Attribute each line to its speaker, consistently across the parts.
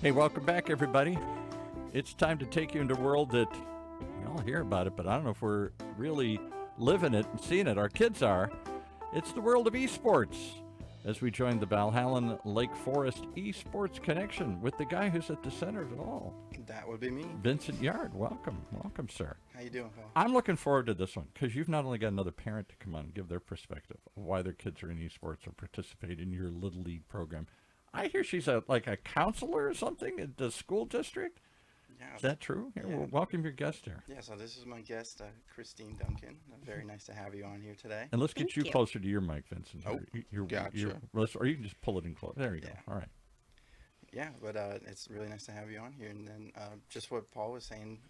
Speaker 1: Hey, welcome back, everybody. It's time to take you into a world that we all hear about it, but I don't know if we're really living it and seeing it. Our kids are. It's the world of esports. As we join the Vallhallan Lake Forest Esports Connection with the guy who's at the center of it all.
Speaker 2: That would be me.
Speaker 1: Vincent Yard, welcome. Welcome, sir.
Speaker 2: How you doing, Paul?
Speaker 1: I'm looking forward to this one because you've not only got another parent to come on and give their perspective of why their kids are in esports or participate in your Little League program. I hear she's like a counselor or something at the school district.
Speaker 2: Yeah.
Speaker 1: Is that true? Here,
Speaker 2: Yeah.
Speaker 1: well, welcome your guest here.
Speaker 2: Yeah, so this is my guest, Christine Duncan. Very nice to have you on here today.
Speaker 1: And let's get you closer to your mic, Vincent.
Speaker 2: Oh, gotcha.
Speaker 1: Or you can just pull it in close. There you go. All right.
Speaker 2: Yeah, but it's really nice to have you on here. And then just what Paul was saying,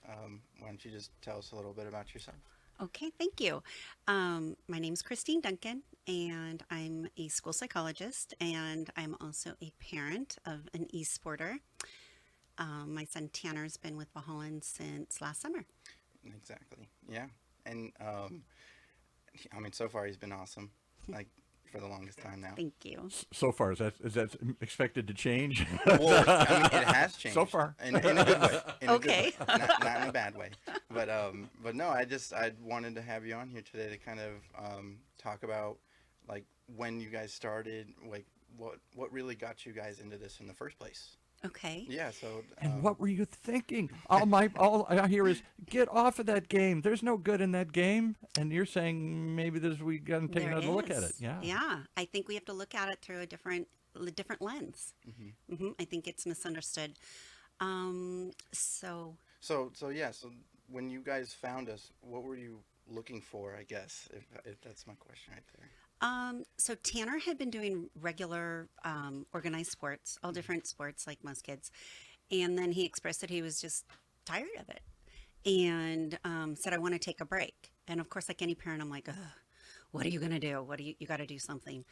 Speaker 2: why don't you just tell us a little bit about yourself?
Speaker 3: Okay, thank you. My name's Christine Duncan, and I'm a school psychologist, and I'm also a parent of an esporter. My son Tanner's been with VALHALLAN since last summer.
Speaker 2: Exactly, yeah. And, I mean, so far he's been awesome, like, for the longest time now.
Speaker 3: Thank you.
Speaker 1: So far, is that expected to change?
Speaker 2: Well, I mean, it has changed.
Speaker 1: So far.
Speaker 2: In a good way.
Speaker 3: Okay.
Speaker 2: A good way. Not in a bad way. But no, I wanted to have you on here today to kind of talk about, like, when you guys started, like, what really got you guys into this in the first place.
Speaker 3: Okay.
Speaker 2: Yeah, so...
Speaker 1: And what were you thinking? All I hear is, get off of that game. There's no good in that game. And you're saying maybe we got to take another look at it. Yeah.
Speaker 3: Yeah. I think we have to look at it through a different lens. I think it's misunderstood. So
Speaker 2: when you guys found us, what were you looking for, I guess, if that's my question right there?
Speaker 3: So Tanner had been doing regular organized sports, all different sports like most kids. And then he expressed that he was just tired of it and said, I want to take a break. And of course, like any parent, I'm like, ugh, what are you going to do? You got to do something.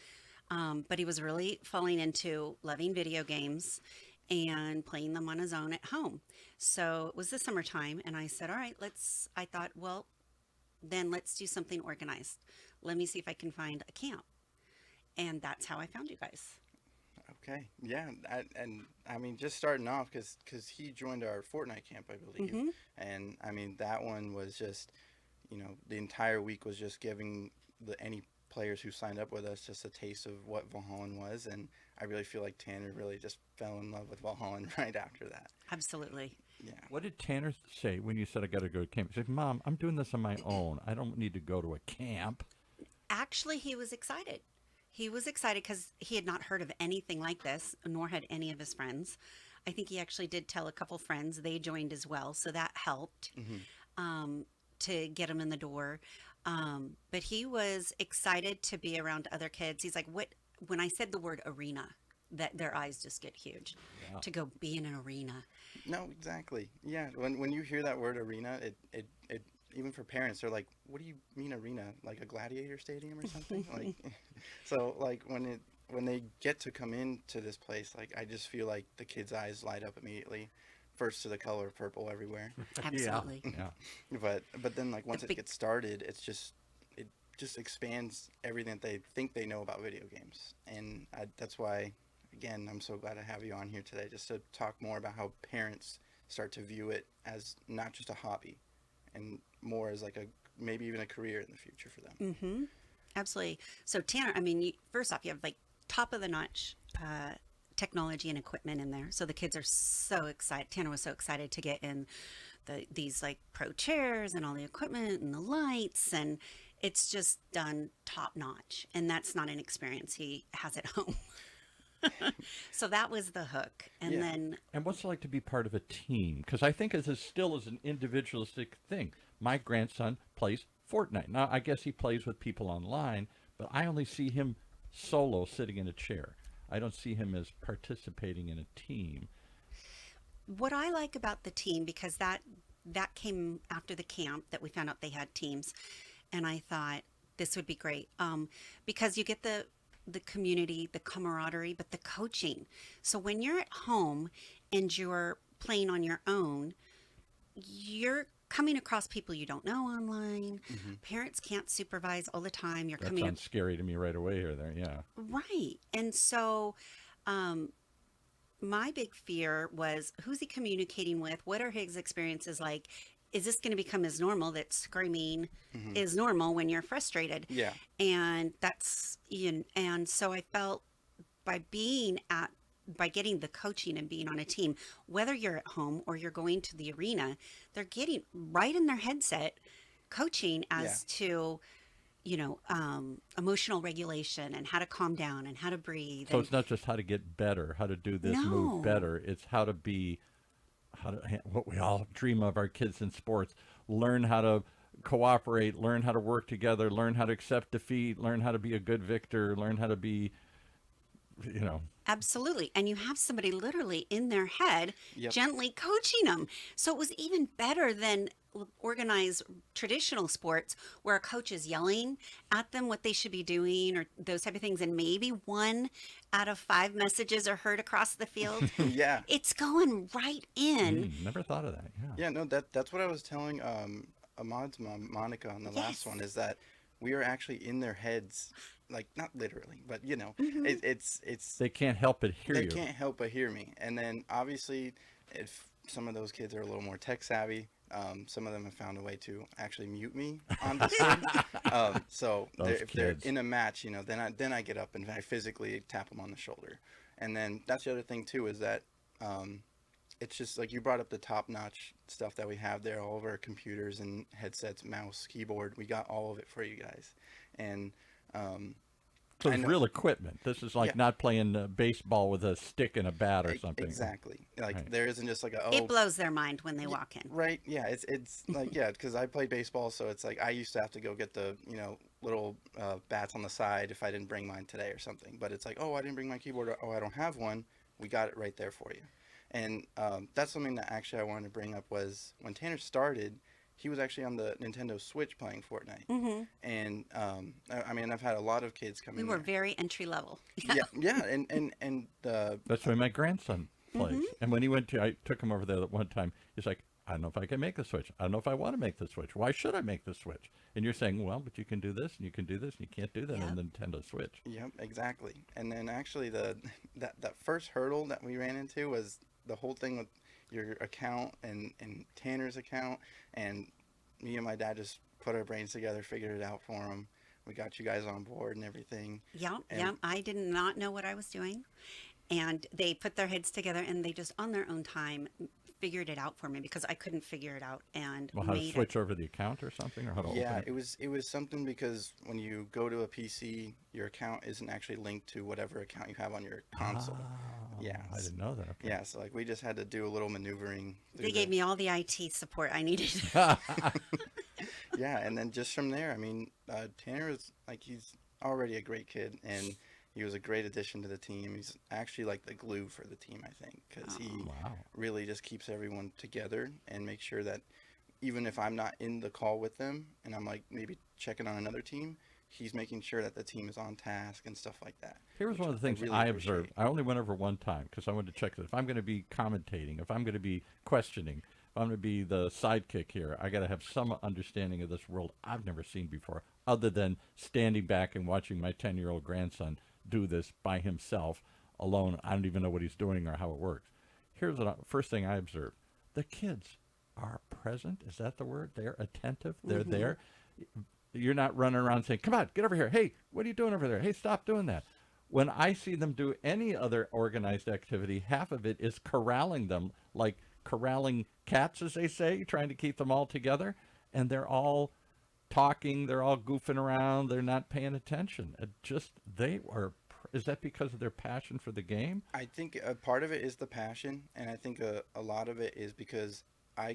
Speaker 3: But he was really falling into loving video games and playing them on his own at home. So it was the summertime. And I said, all right, I thought, well, then let's do something organized. Let me see if I can find a camp. And that's how I found you guys.
Speaker 2: Okay. Yeah. And I mean, just starting off, because he joined our Fortnite camp, I believe. And I mean, that one was just, the entire week was just giving any players who signed up with us just a taste of what Vallhallan was. And I really feel like Tanner really just fell in love with Vallhallan right after that.
Speaker 3: Absolutely.
Speaker 2: Yeah.
Speaker 1: What did Tanner say when you said I got to go to camp? He said, Mom, I'm doing this on my own. I don't need to go to a camp.
Speaker 3: Actually, he was excited. He was excited because he had not heard of anything like this, nor had any of his friends. I think he actually did tell a couple friends. They joined as well, so that helped to get him in the door. But he was excited to be around other kids. He's like, when I said the word arena, that their eyes just get huge. Yeah. To go be in an arena.
Speaker 2: No, exactly. Yeah, when you hear that word arena, it even for parents, they're like, what do you mean arena? Like a gladiator stadium or something? Like, so like when they get to come into this place, like I just feel like the kids' eyes light up immediately. First to the color of purple everywhere.
Speaker 3: Absolutely.
Speaker 1: Yeah.
Speaker 2: But then like once it gets started, it just expands everything that they think they know about video games. And that's why, again, I'm so glad to have you on here today, just to talk more about how parents start to view it as not just a hobby and more as like maybe even a career in the future for them.
Speaker 3: Absolutely. So Tanner, I mean, first off, you have like top of the notch technology and equipment in there. So the kids are so excited. Tanner was so excited to get in these like pro chairs and all the equipment and the lights, and it's just done top notch. And that's not an experience he has at home. So that was the hook. And
Speaker 1: what's it like to be part of a team? Because I think this still is an individualistic thing. My grandson plays Fortnite. Now, I guess he plays with people online, but I only see him solo sitting in a chair. I don't see him as participating in a team.
Speaker 3: What I like about the team, because that came after the camp that we found out they had teams, and I thought this would be great because you get the community, the camaraderie, but the coaching. So when you're at home and you're playing on your own, you're coming across people you don't know online. Parents can't supervise all the time.
Speaker 1: That sounds scary to me right away here. Yeah.
Speaker 3: Right. And so my big fear was, who's he communicating with? What are his experiences like? Is this going to become as normal that screaming is normal when you're frustrated?
Speaker 2: Yeah.
Speaker 3: And that's, and so I felt by getting the coaching and being on a team, whether you're at home or you're going to the arena, they're getting right in their headset coaching as to, emotional regulation and how to calm down and how to breathe.
Speaker 1: So it's not just how to get better, how to do this move better. It's how to be, what we all dream of, our kids in sports, learn how to cooperate, learn how to work together, learn how to accept defeat, learn how to be a good victor, learn how to be,
Speaker 3: Absolutely. And you have somebody literally in their head
Speaker 2: Yep.
Speaker 3: gently coaching them. So it was even better than organized traditional sports where a coach is yelling at them what they should be doing or those type of things. And maybe 1 out of 5 messages are heard across the field.
Speaker 2: Yeah.
Speaker 3: It's going right in.
Speaker 1: never thought of that.
Speaker 2: Yeah, no, that's what I was telling Ahmad's mom, Monica, on the last one, is that we are actually in their heads, like not literally, but it's
Speaker 1: They can't help but hear
Speaker 2: they
Speaker 1: you.
Speaker 2: can't help but hear me. And then obviously, if some of those kids are a little more tech savvy, some of them have found a way to actually mute me on the screen. So if they're
Speaker 1: kids.
Speaker 2: in a match, then I get up and I physically tap them on the shoulder. And then that's the other thing too, is that it's just like you brought up the top-notch stuff that we have there, all of our computers and headsets, mouse, keyboard. We got all of it for you guys. And
Speaker 1: So it's real equipment. This is like
Speaker 2: Yeah.
Speaker 1: not playing baseball with a stick and a bat or something.
Speaker 2: Exactly. Like
Speaker 1: Right.
Speaker 2: there isn't just like
Speaker 3: It blows their mind when they walk in.
Speaker 2: Right. Yeah. It's like, yeah, because I played baseball. So it's like I used to have to go get the, little bats on the side if I didn't bring mine today or something. But it's like, oh, I didn't bring my keyboard. Or, oh, I don't have one. We got it right there for you. And that's something that actually I wanted to bring up was when Tanner started, he was actually on the Nintendo Switch playing Fortnite.
Speaker 3: Mm-hmm.
Speaker 2: And I mean, I've had a lot of kids come
Speaker 3: We
Speaker 2: in
Speaker 3: were
Speaker 2: there.
Speaker 3: very entry level.
Speaker 2: Yeah. And
Speaker 1: That's where my grandson plays. And when I took him over there that one time, he's like, I don't know if I can make the switch. I don't know if I want to make the switch. Why should I make the switch? And you're saying, well, but you can do this and you can do this and you can't do that on the Nintendo Switch.
Speaker 2: Yep, exactly. And then actually that first hurdle that we ran into was the whole thing with your account and Tanner's account, and me and my dad just put our brains together, figured it out for him. We got you guys on board and everything.
Speaker 3: Yeah.
Speaker 2: And-
Speaker 3: I did not know what I was doing. And they put their heads together and they just on their own time figured it out for me because I couldn't figure it out and
Speaker 1: Well, how to
Speaker 3: made
Speaker 1: switch over the account or something, or how to
Speaker 2: Yeah,
Speaker 1: open it?
Speaker 2: it was something because when you go to a PC, your account isn't actually linked to whatever account you have on your console. Yeah,
Speaker 1: I didn't know that. Okay.
Speaker 2: Yeah, so like we just had to do a little maneuvering.
Speaker 3: They gave me all the IT support I needed.
Speaker 2: Yeah, and then just from there, I mean, Tanner is like, he's already a great kid, and he was a great addition to the team. He's actually like the glue for the team, I think, because he
Speaker 1: Wow.
Speaker 2: really just keeps everyone together and makes sure that even if I'm not in the call with them and I'm like maybe checking on another team, he's making sure that the team is on task and stuff like that.
Speaker 1: Here was one of the things
Speaker 2: really
Speaker 1: I
Speaker 2: appreciate.
Speaker 1: observed. I only went over one time because I wanted to check that. If I'm going to be commentating, if I'm going to be questioning, if I'm going to be the sidekick here, I got to have some understanding of this world I've never seen before, other than standing back and watching my 10-year-old grandson do this by himself, alone. I don't even know what he's doing or how it works. Here's the first thing I observed. The kids are present. Is that the word? They're attentive. They're there. You're not running around saying, come on, get over here. Hey, what are you doing over there? Hey, stop doing that. When I see them do any other organized activity, half of it is corralling them, like corralling cats, as they say, trying to keep them all together. And they're all talking. They're all goofing around. They're not paying attention. Is that because of their passion for the game?
Speaker 2: I think a part of it is the passion, and I think a lot of it is because I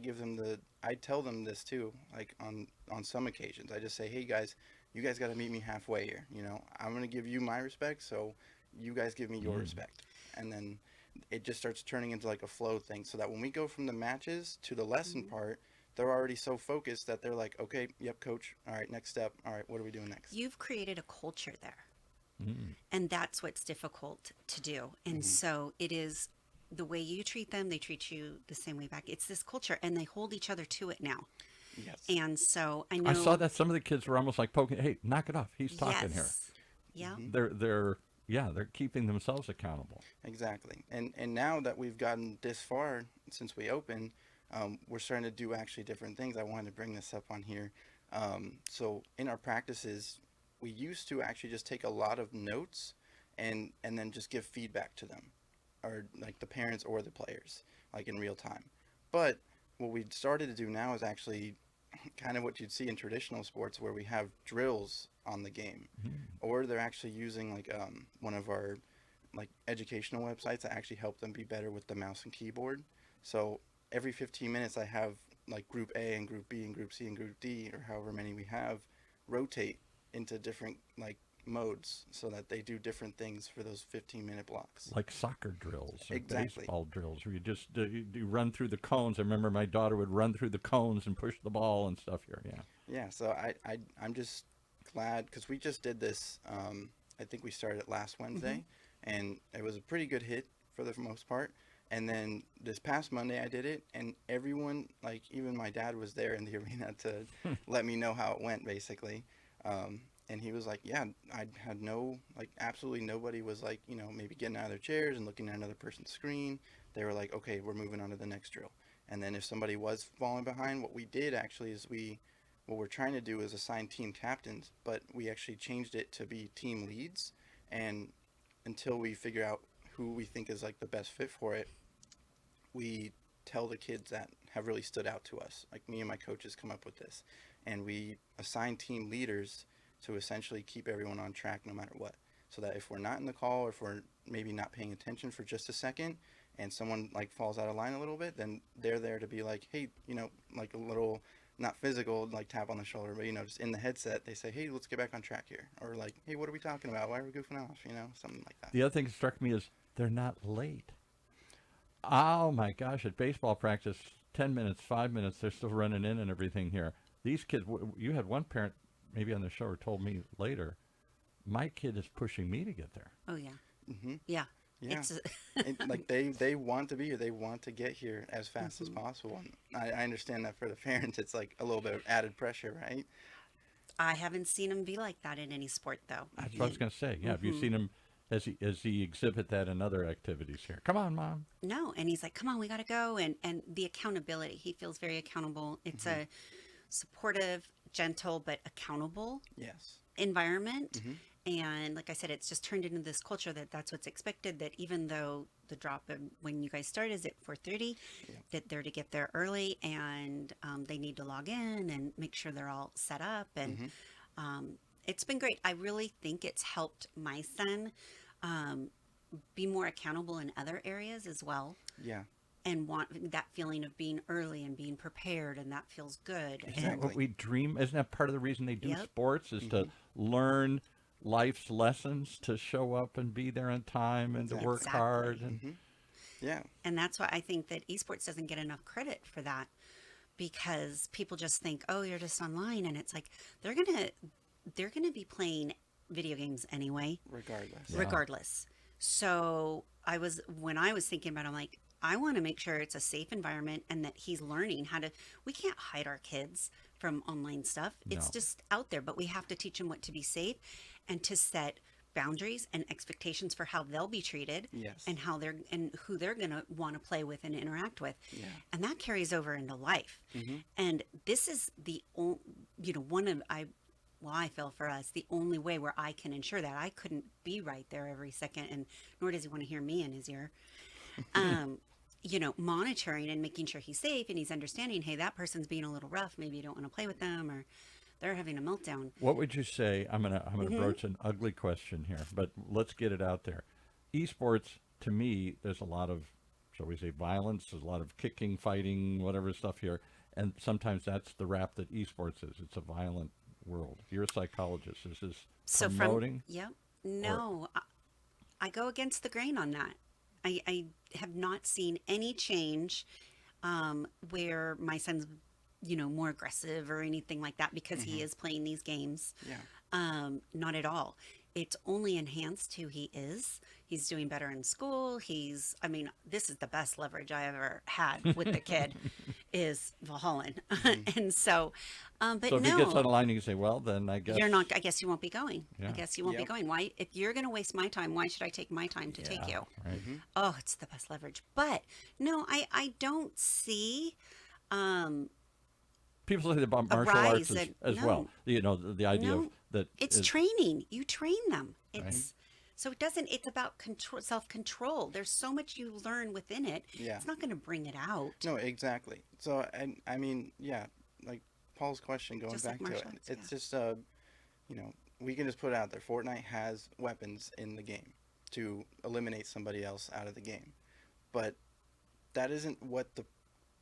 Speaker 2: tell them this too, like on some occasions. I just say, hey guys, you guys got to meet me halfway here. I'm going to give you my respect, so you guys give me your respect. And then it just starts turning into like a flow thing, so that when we go from the matches to the lesson part, they're already so focused that they're like, okay, yep, coach. All right, next step. All right, what are we doing next?
Speaker 3: You've created a culture there. And that's what's difficult to do. And so it is the way you treat them, they treat you the same way back. It's this culture, and they hold each other to it now.
Speaker 2: Yes.
Speaker 3: And so I know.
Speaker 1: I saw that some of the kids were almost like poking, hey, knock it off. He's talking here.
Speaker 3: Yeah.
Speaker 1: They're yeah, they're keeping themselves accountable.
Speaker 2: Exactly. And now that we've gotten this far since we opened, we're starting to do actually different things. I wanted to bring this up on here. So in our practices, we used to actually just take a lot of notes and then just give feedback to them, or like the parents or the players, like in real time. But what we started to do now is actually kind of what you'd see in traditional sports, where we have drills on the game, or they're actually using like one of our like educational websites that actually help them be better with the mouse and keyboard. So every 15 minutes I have like group A and group B and group C and group D, or however many we have, rotate into different like modes so that they do different things for those 15-minute blocks.
Speaker 1: Like soccer drills or
Speaker 2: Exactly.
Speaker 1: baseball drills, where you just you run through the cones. I remember my daughter would run through the cones and push the ball and stuff here. Yeah.
Speaker 2: Yeah, so I'm just glad, because we just did this, I think we started it last Wednesday, and it was a pretty good hit for the most part. And then this past Monday I did it, and everyone, like even my dad was there in the arena to let me know how it went, basically. And he was like, yeah, I had no, like absolutely nobody was like, you know, maybe getting out of their chairs and looking at another person's screen. They were like, okay, we're moving on to the next drill. And then if somebody was falling behind, what we did actually is what we're trying to do is assign team captains, but we actually changed it to be team leads. And until we figure out who we think is like the best fit for it, we tell the kids that have really stood out to us. Like me and my coaches come up with this, and we assign team leaders to essentially keep everyone on track no matter what. So that if we're not in the call, or if we're maybe not paying attention for just a second, and someone like falls out of line a little bit, then they're there to be like, hey, you know, like a little, not physical, like tap on the shoulder, but, you know, just in the headset, they say, hey, let's get back on track here. Or like, hey, what are we talking about? Why are we goofing off? You know, something like that.
Speaker 1: The other thing that struck me is they're not late. Oh my gosh, at baseball practice, 10 minutes, 5 minutes, they're still running in and everything here. These kids, you had one parent maybe on the show, or told me later, my kid is pushing me to get there.
Speaker 3: Oh yeah.
Speaker 2: Mm-hmm.
Speaker 3: Yeah.
Speaker 2: Yeah.
Speaker 3: It's
Speaker 2: And, like they want to be here. They want to get here as fast as possible. And I understand that for the parents, it's like a little bit of added pressure, right?
Speaker 3: I haven't seen him be like that in any sport though.
Speaker 1: That's what I was going to say. Yeah, have you seen him, as he exhibit that in other activities here? Come on, Mom.
Speaker 3: No, and he's like, "Come on, we got to go." And the accountability, he feels very accountable. It's a supportive, gentle, but accountable
Speaker 2: Yes.
Speaker 3: environment. And like I said, it's just turned into this culture that that's what's expected, that even though the drop when you guys start is at 4:30, that they're to get there early, and they need to log in and make sure they're all set up. And it's been great. I really think it's helped my son be more accountable in other areas as well,
Speaker 2: Yeah.
Speaker 3: and want that feeling of being early and being prepared, and that feels good.
Speaker 1: Isn't that what we dream? Isn't that part of the reason they do
Speaker 3: Yep.
Speaker 1: sports, is to learn life's lessons, to show up and be there on time, and to work
Speaker 3: Exactly.
Speaker 1: hard? And
Speaker 2: Yeah.
Speaker 3: And that's why I think that esports doesn't get enough credit for that, because people just think, oh, you're just online, and it's like they're gonna be playing video games anyway,
Speaker 2: Regardless.
Speaker 3: regardless. So when I was thinking about it, I'm like, I want to make sure it's a safe environment, and that he's learning how to. We can't hide our kids from online stuff. It's
Speaker 1: No.
Speaker 3: just out there, but we have to teach them what to be safe, and to set boundaries and expectations for how they'll be treated,
Speaker 2: Yes.
Speaker 3: and who they're going to want to play with and interact with.
Speaker 2: Yeah.
Speaker 3: And that carries over into life. And this is the only, I feel for us, the only way where I can ensure that. I couldn't be right there every second, and nor does he want to hear me in his ear. Monitoring and making sure he's safe, and he's understanding, hey, that person's being a little rough. Maybe you don't want to play with them, or they're having a meltdown.
Speaker 1: what would you say? I'm gonna broach an ugly question here, but let's get it out there. Esports, to me, there's a lot of, shall we say, violence. There's a lot of kicking, fighting, whatever stuff here, and sometimes that's the rap that esports is. It's a violent world. You're a psychologist. Is this
Speaker 3: So
Speaker 1: promoting?
Speaker 3: No, I go against the grain on that. I have not seen any change where my son's, more aggressive or anything like that, because he is playing these games.
Speaker 2: Yeah.
Speaker 3: Not at all. It's only enhanced who he is. He's doing better in school. This is the best leverage I ever had with the kid. is Valhallan. And so, but
Speaker 1: So if
Speaker 3: no,
Speaker 1: he gets on the line, you can say, well, then I guess
Speaker 3: you're not, I guess you won't be going.
Speaker 1: Yeah.
Speaker 3: I guess you won't be
Speaker 2: Yep.
Speaker 3: going. Why, if you're going to waste my time, why should I take my time to take you?
Speaker 1: Right.
Speaker 3: Oh, it's the best leverage. But no, I don't see,
Speaker 1: People say about
Speaker 3: A
Speaker 1: martial
Speaker 3: rise
Speaker 1: arts
Speaker 3: that-
Speaker 1: as
Speaker 3: no.
Speaker 1: well. You know, the idea of
Speaker 3: No.
Speaker 1: that
Speaker 3: it's
Speaker 1: is-
Speaker 3: training. You train them. It's, so it doesn't, it's about control, self-control. There's so much you learn within it.
Speaker 2: Yeah.
Speaker 3: It's not going to bring it out.
Speaker 2: No, exactly. So, and I mean, yeah, like Paul's question, going
Speaker 3: Just
Speaker 2: back
Speaker 3: like
Speaker 2: to it,
Speaker 3: martial arts,
Speaker 2: it's
Speaker 3: yeah.
Speaker 2: just, you know, we can just put it out there. Fortnite has weapons in the game to eliminate somebody else out of the game, but that isn't what the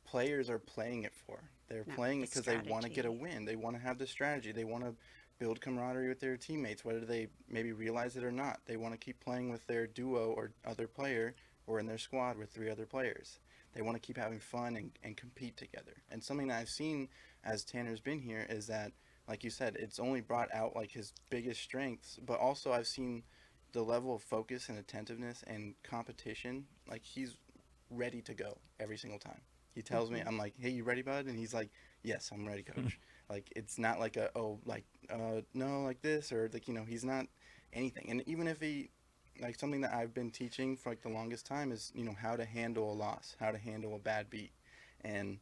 Speaker 2: players are playing it for. They're
Speaker 3: No,
Speaker 2: playing
Speaker 3: the
Speaker 2: it because they want to get a
Speaker 3: strategy.
Speaker 2: win. They want to have the strategy. They want to build camaraderie with their teammates, whether they maybe realize it or not. They want to keep playing with their duo or other player, or in their squad with 3 other players. They want to keep having fun and compete together. And something that I've seen as Tanner's been here is that, like you said, it's only brought out like his biggest strengths, but also I've seen the level of focus and attentiveness and competition. Like, he's ready to go every single time. He tells me, I'm like, hey, you ready, bud? And he's like, yes, I'm ready, coach. Like, it's not like no, like this, or like, you know, he's not anything. And even if he, like, something that I've been teaching for like the longest time is, you know, how to handle a loss, how to handle a bad beat. And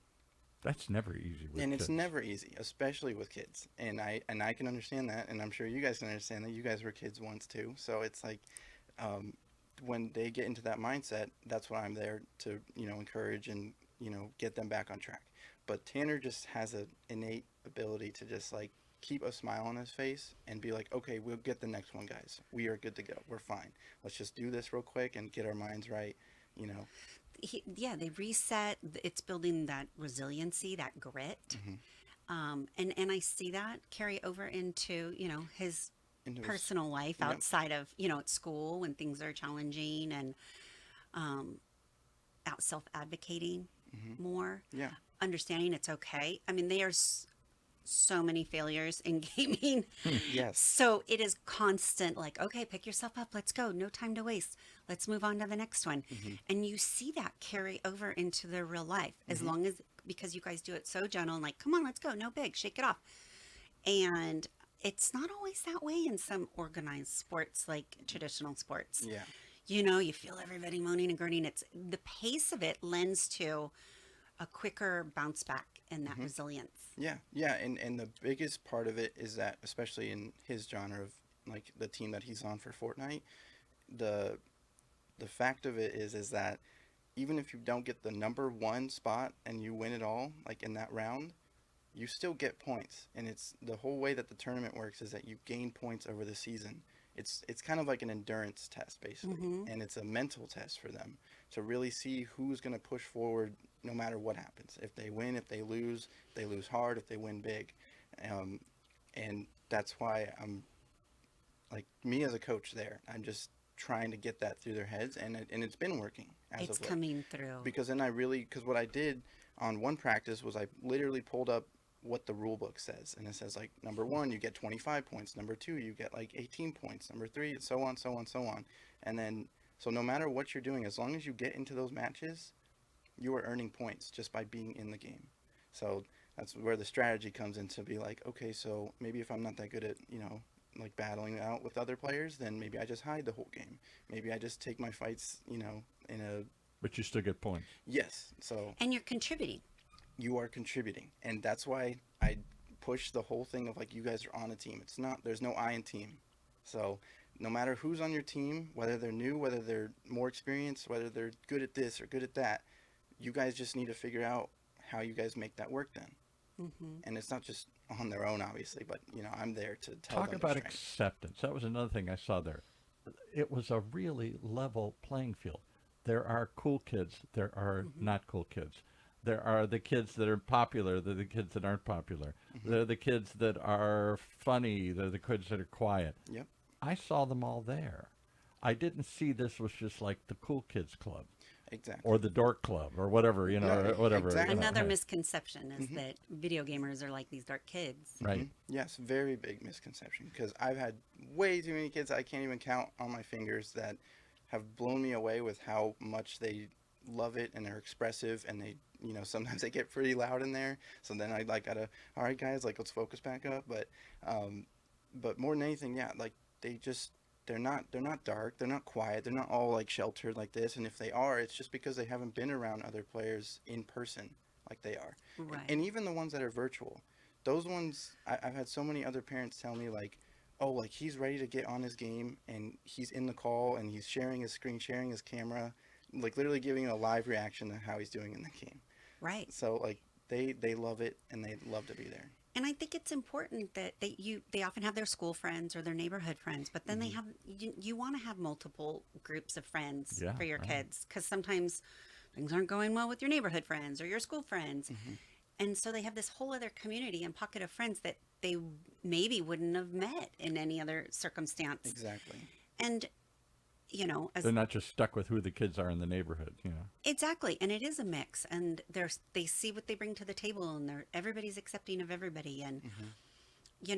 Speaker 1: that's never easy. With
Speaker 2: it's
Speaker 1: kids.
Speaker 2: never easy, especially with kids. And I can understand that, and I'm sure you guys can understand that. You guys were kids once too. So it's like, when they get into that mindset, that's what I'm there to, you know, encourage and, you know, get them back on track. But Tanner just has an innate ability to just like keep a smile on his face and be like, okay, we'll get the next one, guys. We are good to go. We're fine. Let's just do this real quick and get our minds right, you know.
Speaker 3: They reset. It's building that resiliency, that grit. And I see that carry over into, you know, his
Speaker 2: Into his-
Speaker 3: personal life
Speaker 2: Yep.
Speaker 3: outside of, you know, at school when things are challenging, and out self-advocating more,
Speaker 2: Yeah.
Speaker 3: understanding it's okay. I mean, there's so many failures in gaming.
Speaker 2: Yes.
Speaker 3: So it is constant, like, okay, pick yourself up. Let's go. No time to waste. Let's move on to the next one. And you see that carry over into their real life, as long as, because you guys do it so gentle and like, come on, let's go. No big, shake it off. And it's not always that way in some organized sports, like traditional sports.
Speaker 2: Yeah.
Speaker 3: You know, you feel everybody moaning and groaning. It's the pace of it lends to a quicker bounce back and that resilience.
Speaker 2: Yeah, yeah, and the biggest part of it is that, especially in his genre of like the team that he's on for Fortnite, the fact of it is that even if you don't get the number 1 spot and you win it all, like in that round, you still get points. And it's the whole way that the tournament works is that you gain points over the season. It's kind of like an endurance test, basically, and it's a mental test for them to really see who's going to push forward no matter what happens. If they win, if they lose hard, if they win big. And that's why I'm, like, me as a coach there, I'm just trying to get that through their heads, and it's been working as
Speaker 3: It's
Speaker 2: of late.
Speaker 3: coming through.
Speaker 2: Because then because what I did on one practice was I literally pulled up what the rule book says, and it says, like, number 1 you get 25 points, number 2 you get like 18 points, number 3 so on, and then so no matter what you're doing, as long as you get into those matches, you are earning points just by being in the game. So that's where the strategy comes in, to be like, okay, so maybe if I'm not that good at, you know, like battling out with other players, then maybe I just hide the whole game. Maybe I just take my fights, you know, in a
Speaker 1: But you still get points.
Speaker 2: yes. So
Speaker 3: And you're contributing.
Speaker 2: you are contributing, and that's why I push the whole thing of like, you guys are on a team. There's no I in team. So no matter who's on your team, whether they're new, whether they're more experienced, whether they're good at this or good at that, you guys just need to figure out how you guys make that work then. And it's not just on their own, obviously, but, you know, I'm there to tell
Speaker 1: Talk
Speaker 2: them
Speaker 1: about
Speaker 2: the strength.
Speaker 1: acceptance. That was another thing I saw there. It was a really level playing field. There are cool kids. There are not cool kids. There are the kids that are popular. They're the kids that aren't popular. They're the kids that are funny. They're the kids that are quiet.
Speaker 2: Yep.
Speaker 1: I saw them all there. I didn't see this was just like the cool kids club
Speaker 2: Exactly.
Speaker 1: or the dork club or whatever, you know,
Speaker 2: No,
Speaker 1: or whatever.
Speaker 2: exactly.
Speaker 1: you know,
Speaker 3: Another
Speaker 1: hey.
Speaker 3: misconception is that video gamers are like these dark kids.
Speaker 1: Right.
Speaker 2: Yes, very big misconception, because I've had way too many kids I can't even count on my fingers that have blown me away with how much they love it and they're expressive and they, sometimes they get pretty loud in there. So then I like gotta, all right, guys, like let's focus back up. But more than anything, yeah, like they're not dark, they're not quiet, they're not all like sheltered like this. And if they are, it's just because they haven't been around other players in person like they are.
Speaker 3: Right.
Speaker 2: And even the ones that are virtual, those ones, I've had so many other parents tell me like, oh, like he's ready to get on his game and he's in the call and he's sharing his screen, sharing his camera, like literally giving a live reaction to how he's doing in the game.
Speaker 3: Right.
Speaker 2: So like they love it and they love to be there.
Speaker 3: And I think it's important that they often have their school friends or their neighborhood friends, but then they have you want to have multiple groups of friends for your kids, because sometimes things aren't going well with your neighborhood friends or your school friends. And so they have this whole other community and pocket of friends that they maybe wouldn't have met in any other circumstance.
Speaker 2: Exactly.
Speaker 3: And, as
Speaker 1: They're not just stuck with who the kids are in the neighborhood,
Speaker 3: exactly. And it is a mix, and they see what they bring to the table, and everybody's accepting of everybody. And,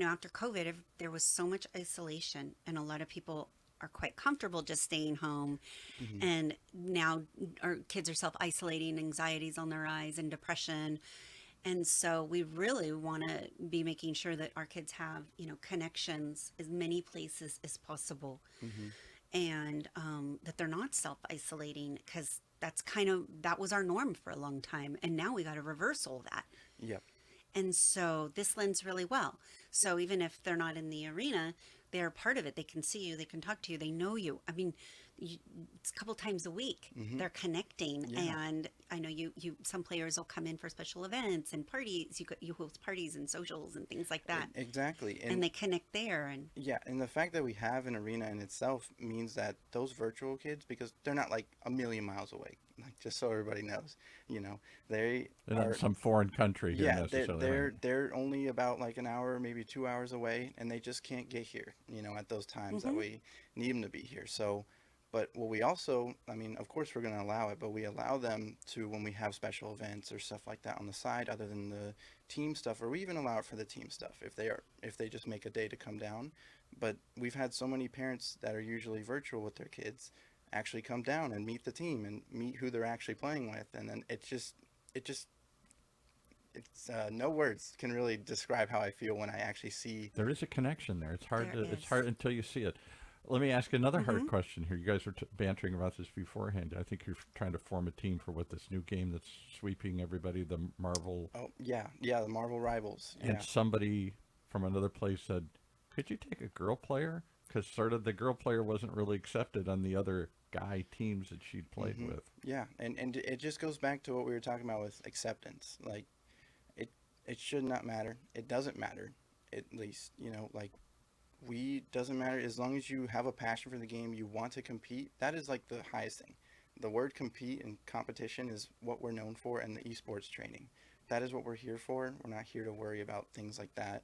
Speaker 3: after COVID, there was so much isolation, and a lot of people are quite comfortable just staying home. And now our kids are self-isolating, anxiety's on the rise, and depression. And so we really want to be making sure that our kids have, connections as many places as possible. And that they're not self-isolating, because that was our norm for a long time. And now we got a reversal of that.
Speaker 2: Yep.
Speaker 3: And so this lends really well. So even if they're not in the arena, they're part of it. They can see you, they can talk to you, they know you. I mean, it's a couple times a week they're connecting. And I know some players will come in for special events and parties. You host parties and socials and things like that.
Speaker 2: Exactly.
Speaker 3: And they connect there. And
Speaker 2: and the fact that we have an arena in itself means that those virtual kids, because they're not like a million miles away, like just so everybody knows, they're
Speaker 1: not in some foreign country here necessarily.
Speaker 2: They're only about like an hour, maybe 2 hours away, and they just can't get here, at those times that we need them to be here. So, but what we also, of course we're going to allow it, but we allow them to, when we have special events or stuff like that on the side, other than the team stuff, or we even allow it for the team stuff if they just make a day to come down. But we've had so many parents that are usually virtual with their kids actually come down and meet the team and meet who they're actually playing with. And then it's no words can really describe how I feel when I actually see.
Speaker 1: There is a connection there. It's hard until you see it. Let me ask another hard question here. You guys were bantering about this beforehand. I think you're trying to form a team for this new game that's sweeping everybody, the Marvel.
Speaker 2: Oh, yeah, the Marvel Rivals.
Speaker 1: And somebody from another place said, could you take a girl player? Because sort of the girl player wasn't really accepted on the other guy teams that she'd played with.
Speaker 2: Yeah, and it just goes back to what we were talking about with acceptance. Like, it should not matter. It doesn't matter, at least, doesn't matter as long as you have a passion for the game, you want to compete. That is like the highest thing. The word compete and competition is what we're known for in the esports training. That is what we're here for. We're not here to worry about things like that.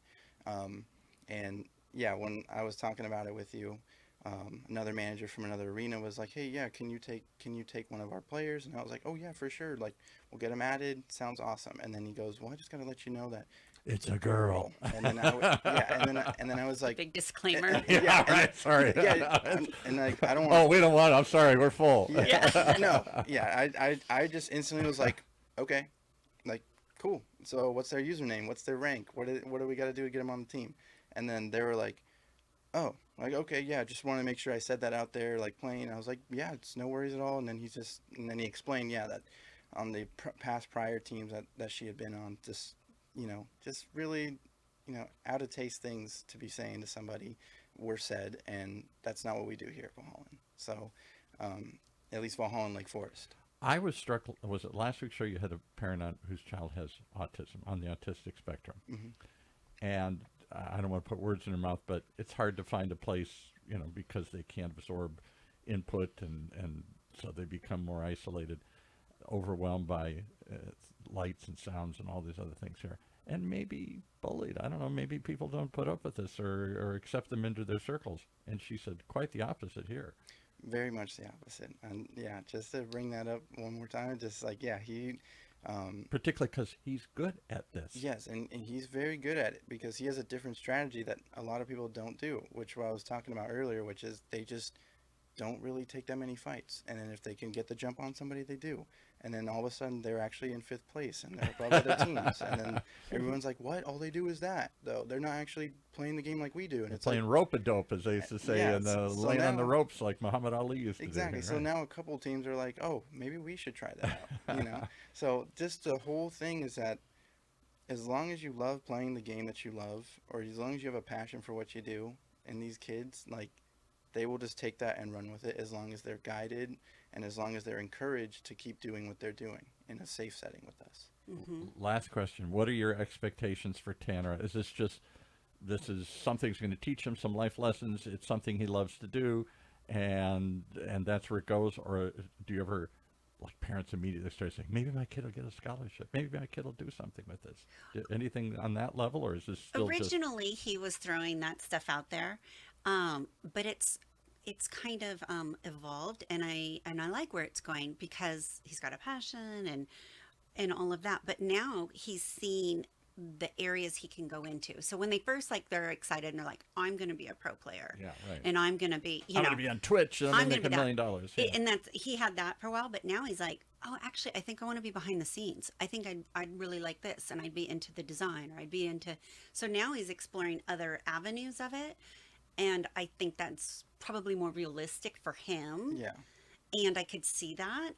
Speaker 2: And yeah, when I was talking about it with you, another manager from another arena was like, hey, yeah, can you take one of our players? And I was like, oh yeah, for sure. Like, we'll get them added. Sounds awesome. And then he goes, well, I just got to let you know that
Speaker 1: it's a girl.
Speaker 2: And then and then I was like,
Speaker 3: big disclaimer.
Speaker 1: Sorry.
Speaker 2: And like, I don't want.
Speaker 1: Oh, we don't want. I'm sorry, we're full.
Speaker 2: I just instantly was like, okay, like, cool. So what's their username? What's their rank? What do we got to do to get them on the team? And then they were like, oh, like, okay, yeah, just want to make sure I said that out there, like, plain. I was like, yeah, it's no worries at all. And then he explained, that on the past prior teams that she had been on, just really, out of taste things to be saying to somebody were said, and that's not what we do here at Valhallan. So, at least Valhallan Lake Forest.
Speaker 1: I was struck, was it last week's show you had a parent on whose child has autism, on the autistic spectrum. And I don't want to put words in her mouth, but it's hard to find a place, because they can't absorb input, and so they become more isolated, overwhelmed by lights and sounds and all these other things here, and maybe bullied. I don't know, maybe people don't put up with this or accept them into their circles. And she said quite the opposite here.
Speaker 2: Very much the opposite. And yeah, just to bring that up one more time, just like, yeah, he...
Speaker 1: particularly because he's good at this.
Speaker 2: Yes, and he's very good at it because he has a different strategy that a lot of people don't do, which what I was talking about earlier, which is they just don't really take that many fights. And then if they can get the jump on somebody, they do. And then all of a sudden they're actually in 5th place and they're above other teams. And then everyone's like, what? All they do is that, though. They're not actually playing the game like we do. And it's
Speaker 1: playing rope-a-dope, as they used to say, and
Speaker 2: so
Speaker 1: laying on the
Speaker 2: now-
Speaker 1: ropes like Muhammad Ali used to do.
Speaker 2: Exactly.
Speaker 1: Here,
Speaker 2: So
Speaker 1: right?
Speaker 2: now a couple teams are like, oh, maybe we should try that out. You know. So just the whole thing is that as long as you love playing the game that you love, or as long as you have a passion for what you do, and these kids, like, they will just take that and run with it as long as they're guided and as long as they're encouraged to keep doing what they're doing in a safe setting with us.
Speaker 1: Last question. What are your expectations for Tanner? Is this just, this is something's going to teach him some life lessons, it's something he loves to do, and that's where it goes? Or do you ever, like, parents immediately start saying, maybe my kid will get a scholarship, maybe my kid will do something with this? Anything on that level, or is this still
Speaker 3: Originally, he was throwing that stuff out there, but it's kind of evolved, and I like where it's going because he's got a passion and all of that. But now he's seen the areas he can go into. So when they first, like, they're excited and they're like, I'm going to be a pro player.
Speaker 1: Yeah, right.
Speaker 3: And I'm going to be,
Speaker 1: I'm going to be on Twitch and I'm
Speaker 3: I'm
Speaker 1: going to
Speaker 3: gonna
Speaker 1: make
Speaker 3: be
Speaker 1: $1 million. Yeah.
Speaker 3: And that's, he had that for a while, but now he's like, oh, actually, I think I want to be behind the scenes. I think I'd really like this, and I'd be into the design, or I'd be into, so now he's exploring other avenues of it. And I think that's probably more realistic for him.
Speaker 2: Yeah.
Speaker 3: And I could see that.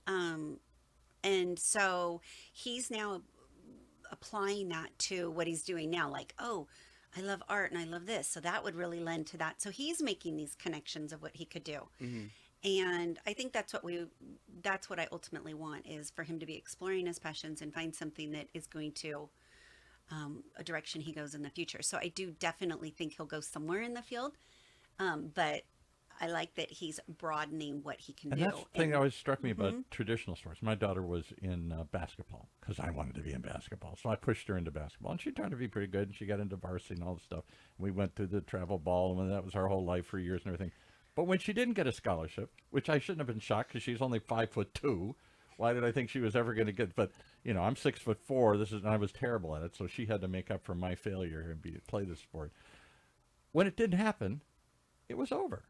Speaker 3: And so he's now applying that to what he's doing now. Like, oh, I love art and I love this. So that would really lend to that. So he's making these connections of what he could do. And I think that's what I ultimately want, is for him to be exploring his passions and find something that is going to, a direction he goes in the future. So I do definitely think he'll go somewhere in the field. But I like that he's broadening what he can
Speaker 1: And
Speaker 3: do.
Speaker 1: that's the thing that always struck me about traditional sports. My daughter was in basketball because I wanted to be in basketball. So I pushed her into basketball, and she turned to be pretty good, and she got into varsity and all this stuff. We went through the travel ball, and that was our whole life for years and everything. But when she didn't get a scholarship, which I shouldn't have been shocked because she's only 5'2", why did I think she was ever going to get? But you know, I'm 6'4". And I was terrible at it, so she had to make up for my failure and play the sport. When it didn't happen, it was over.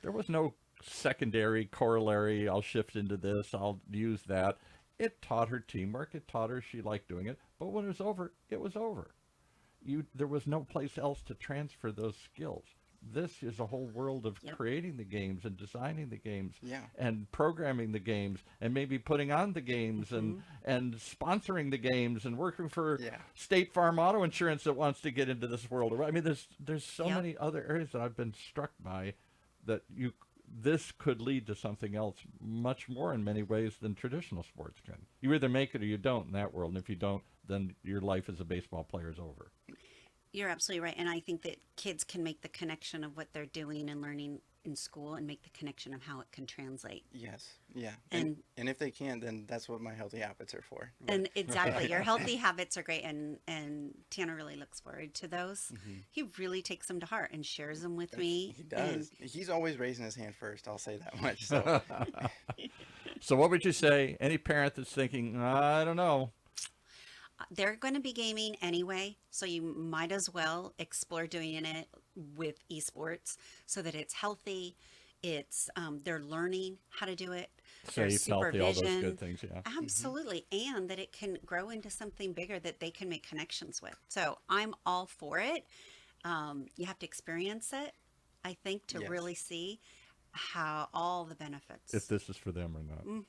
Speaker 1: There was no secondary corollary. I'll shift into this. I'll use that. It taught her teamwork. It taught her she liked doing it. But when it was over, it was over. There was no place else to transfer those skills. This is a whole world of creating the games and designing the games and programming the games and maybe putting on the games and sponsoring the games and working for State Farm Auto Insurance that wants to get into this world. I mean, there's so many other areas that I've been struck by that this could lead to something else much more in many ways than traditional sports can. You either make it or you don't in that world. And if you don't, then your life as a baseball player is over.
Speaker 3: You're absolutely right. And I think that kids can make the connection of what they're doing and learning in school and make the connection of how it can translate.
Speaker 2: Yes. Yeah.
Speaker 3: And
Speaker 2: if they can, then that's what my healthy habits are for.
Speaker 3: And exactly. Your healthy habits are great. And Tanner really looks forward to those. He really takes them to heart and shares them with me.
Speaker 2: He does. He's always raising his hand first. I'll say that much. So,
Speaker 1: so what would you say? Any parent that's thinking, I don't know.
Speaker 3: They're going to be gaming anyway, so you might as well explore doing it with esports so that it's healthy. It's they're learning how to do it.
Speaker 1: Safe, healthy, all those good things, yeah.
Speaker 3: Absolutely, and that it can grow into something bigger that they can make connections with. So I'm all for it. You have to experience it, I think, to really see how all the benefits.
Speaker 1: If this is for them or not.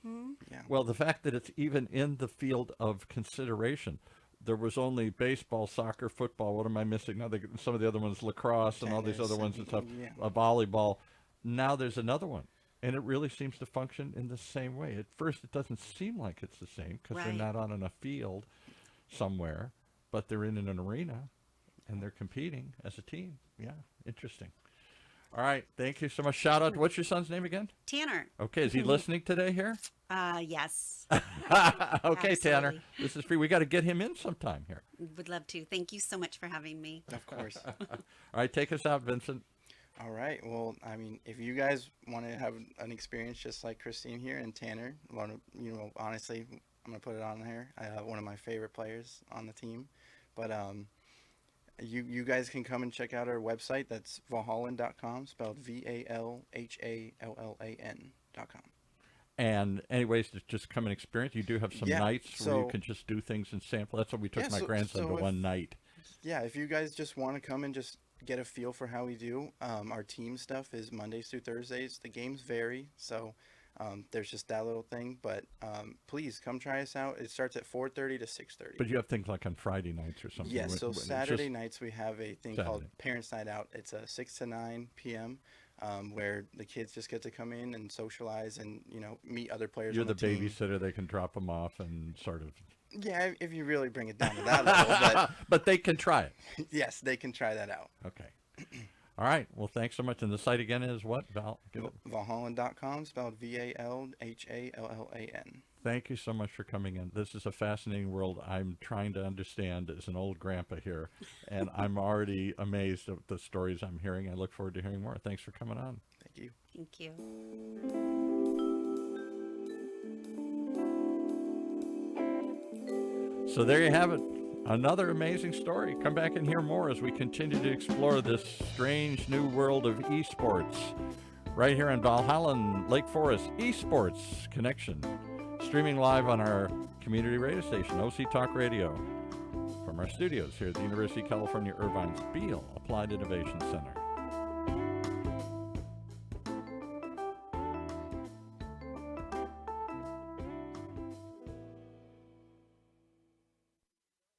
Speaker 2: yeah.
Speaker 1: Well, the fact that it's even in the field of consideration. There was only baseball, soccer, football. What am I missing? Now some of the other ones, lacrosse and all these other ones and stuff, volleyball. Now there's another one. And it really seems to function in the same way. At first, it doesn't seem like it's the same because they're not on a field somewhere, but they're in an arena and they're competing as a team. Yeah, interesting. All right. Thank you so much. Shout out. What's your son's name again?
Speaker 3: Tanner.
Speaker 1: Okay. Is he listening today here?
Speaker 3: Yes.
Speaker 1: Okay, Tanner.
Speaker 3: Absolutely.
Speaker 1: This is free. We got to get him in sometime here.
Speaker 3: Would love to. Thank you so much for having me.
Speaker 2: Of course.
Speaker 1: All right. Take us out, Vincent.
Speaker 2: All right. Well, I mean, if you guys want to have an experience just like Christine here and Tanner, honestly, I'm going to put it on here. One of my favorite players on the team. But you guys can come and check out our website. That's VALHALLAN.com, spelled VALHALLAN.com.
Speaker 1: And anyways, to just come and experience. You do have some nights where you can just do things and sample. That's what we took my grandson to one night.
Speaker 2: Yeah, if you guys just want to come and just get a feel for how we do, our team stuff is Mondays through Thursdays. The games vary, so there's just that little thing. But please come try us out. It starts at 4:30 to 6:30.
Speaker 1: But you have things like on Friday nights or something.
Speaker 2: Yes, so Saturday nights we have a thing called Parents Night Out. It's 6 to 9 p.m. Where the kids just get to come in and socialize and, meet other players.
Speaker 1: You're
Speaker 2: on the
Speaker 1: the
Speaker 2: team.
Speaker 1: babysitter. They can drop them off and sort of.
Speaker 2: Yeah, if you really bring it down to that level.
Speaker 1: But they can try it.
Speaker 2: Yes, they can try that out.
Speaker 1: Okay. All right. Well, thanks so much. And the site again is what?
Speaker 2: VALHALLAN.com, spelled VALHALLAN.
Speaker 1: Thank you so much for coming in. This is a fascinating world I'm trying to understand as an old grandpa here, and I'm already amazed at the stories I'm hearing. I look forward to hearing more. Thanks for coming on.
Speaker 2: Thank you.
Speaker 3: Thank you.
Speaker 1: So there you have it. Another amazing story. Come back and hear more as we continue to explore this strange new world of esports. Right here on Vallhallan Lake Forest Esports Connection. Streaming live on our community radio station, OC Talk Radio. From our studios here at the University of California, Irvine's Beale Applied Innovation Center.